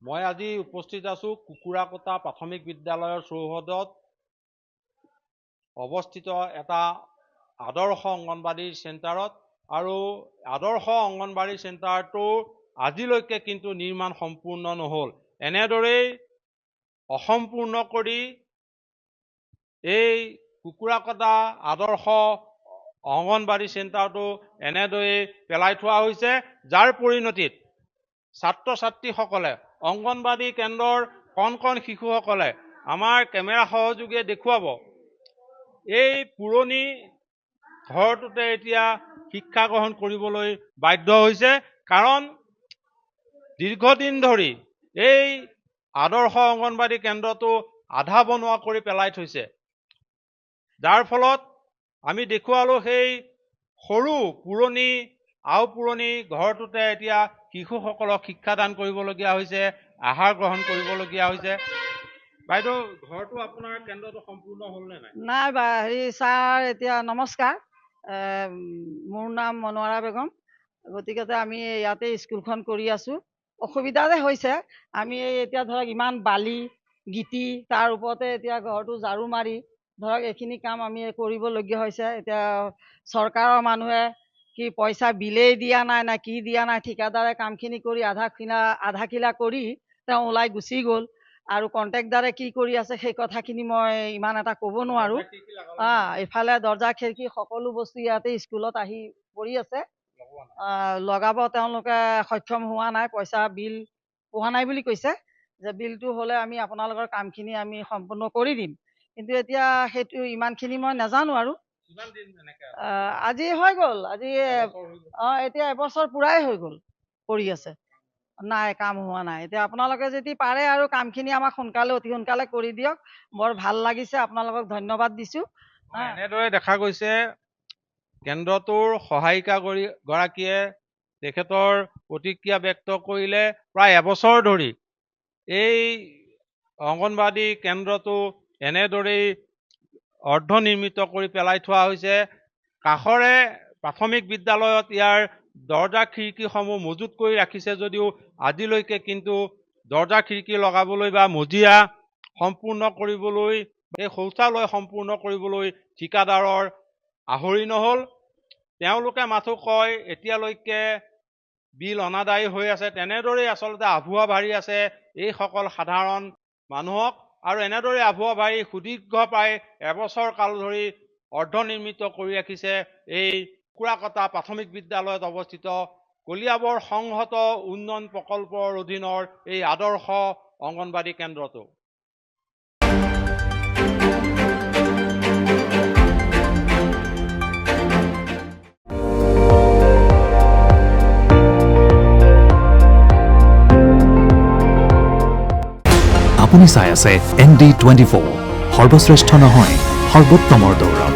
মই আজি উপস্থিত আছো কুকুৰাকটা প্ৰাথমিক বিদ্যালয়ৰ চৌহদত অৱস্থিত এটা আদৰ্শ অংগনবাড়ী চেণ্টাৰত আৰু আদৰ্শ অংগনবাড়ী চেণ্টাৰটো আজিলৈকে কিন্তু নিৰ্মাণ সম্পূৰ্ণ নহল। এনেদৰেই অসম্পূৰ্ণ কৰি এই কুকুৰাকটা আদৰ্শ অংগনবাড়ী চেণ্টাৰটো এনেদৰেই পেলাই থোৱা হৈছে, যাৰ পৰিণতিত ছাত্ৰ ছাত্ৰীসকলে অংগনবাড়ী কেন্দ্ৰৰ কণ কণ শিশুসকলে আমাৰ কেমেৰা সহযোগে দেখুৱাব এই পুৰণি ঘৰটোতে এতিয়া শিক্ষা গ্ৰহণ কৰিবলৈ বাধ্য হৈছে। কাৰণ দীৰ্ঘদিন ধৰি এই আদৰ্শ অংগনবাড়ী কেন্দ্ৰটো আধা বনোৱা কৰি পেলাই থৈছে, যাৰ ফলত আমি দেখুৱালো সেই সৰু পুৰণি পুৰণি ঘৰটোতে এতিয়া শিশুসকলক শিক্ষাদান কৰিবলগীয়া হৈছে, আহাৰ গ্ৰহণ কৰিবলগীয়া হৈছে। বাইদেউ, ঘৰটো আপোনাৰ কেন্দ্ৰটো সম্পূৰ্ণ হ'লনে নাই? নাই বা ছাৰ, এতিয়া নমস্কাৰ। মোৰ নাম মনোৱাৰা বেগম। গতিকে আমি ইয়াতে স্কুলখন কৰি আছোঁ। অসুবিধা যে হৈছে, আমি এতিয়া ধৰক ইমান বালি গিটি তাৰ ওপৰতে এতিয়া ঘৰটো ঝাৰু মাৰি ধৰক এইখিনি কাম আমি কৰিবলগীয়া হৈছে। এতিয়া চৰকাৰৰ মানুহে কি পইচা বিলেই দিয়া নাই না কি দিয়া নাই, ঠিকাদাৰে কামখিনি কৰি আধা খিলা কৰি তেওঁ ওলাই গুচি গ'ল। আৰু কণ্ট্ৰেক্টদাৰে কি কৰি আছে সেই কথাখিনি মই ইমান এটা ক'ব নোৱাৰোঁ। এইফালে দৰ্জা খিৰিকী সকলো বস্তু ইয়াতে স্কুলত আহি পৰি আছে, লগাব তেওঁলোকে সক্ষম হোৱা নাই, পইচা বিল পোৱা নাই বুলি কৈছে। যে বিলটো হ'লে আমি আপোনালোকৰ কামখিনি আমি সম্পূৰ্ণ কৰি দিম, কিন্তু এতিয়া সেইটো ইমানখিনি মই নাজানো। আৰু আজি হৈ গ'ল, আজি এতিয়া এবছৰ পুৰাই হৈ গ'ল কৰি আছে, নাই কাম হোৱা নাই। এতিয়া আপোনালোকে যদি পাৰে আৰু কামখিনি আমাক অতি সোনকালে কৰি দিয়ক, বৰ ভাল লাগিছে। আপোনালোকক ধন্যবাদ দিছোঁ। এনেদৰে দেখা গৈছে কেন্দ্ৰটোৰ সহায়িকা গৰাকীয়ে তেখেতৰ প্ৰতিক্ৰিয়া ব্যক্ত কৰিলে। প্ৰায় এবছৰ ধৰি এই অংগনবাড়ী কেন্দ্ৰটো এনেদৰেই অৰ্ধনিৰ্মিত কৰি পেলাই থোৱা হৈছে। কাষৰে প্ৰাথমিক বিদ্যালয়ত ইয়াৰ দৰ্জা খিৰিকীসমূহ মজুত কৰি ৰাখিছে যদিও আজিলৈকে কিন্তু দৰ্জা খিৰিকী লগাবলৈ বা মজিয়া সম্পূৰ্ণ কৰিবলৈ, এই শৌচালয় সম্পূৰ্ণ কৰিবলৈ ঠিকাদাৰৰ আহৰি নহ'ল। তেওঁলোকে মাথো কয় এতিয়ালৈকে বিল অনাদায়ী হৈ আছে। তেনেদৰেই আচলতে আভুৱা ভাৰি আছে এইসকল সাধাৰণ মানুহক, আৰু এনেদৰে আভুৱা ভাৰি সুদীৰ্ঘ প্ৰায় এবছৰ কাল ধৰি অৰ্ধনিৰ্মিত কৰি ৰাখিছে এই কুকুৰাকটা প্ৰাথমিক বিদ্যালয়ত অৱস্থিত কলিয়াবৰ সংহত উন্নয়ন প্ৰকল্পৰ অধীনৰ এই আদৰ্শ অংগনবাড়ী কেন্দ্ৰটো। আপুনি চাই আছে ND24, সৰ্বশ্ৰেষ্ঠ নহয় সৰ্বোত্তমৰ দৌৰ।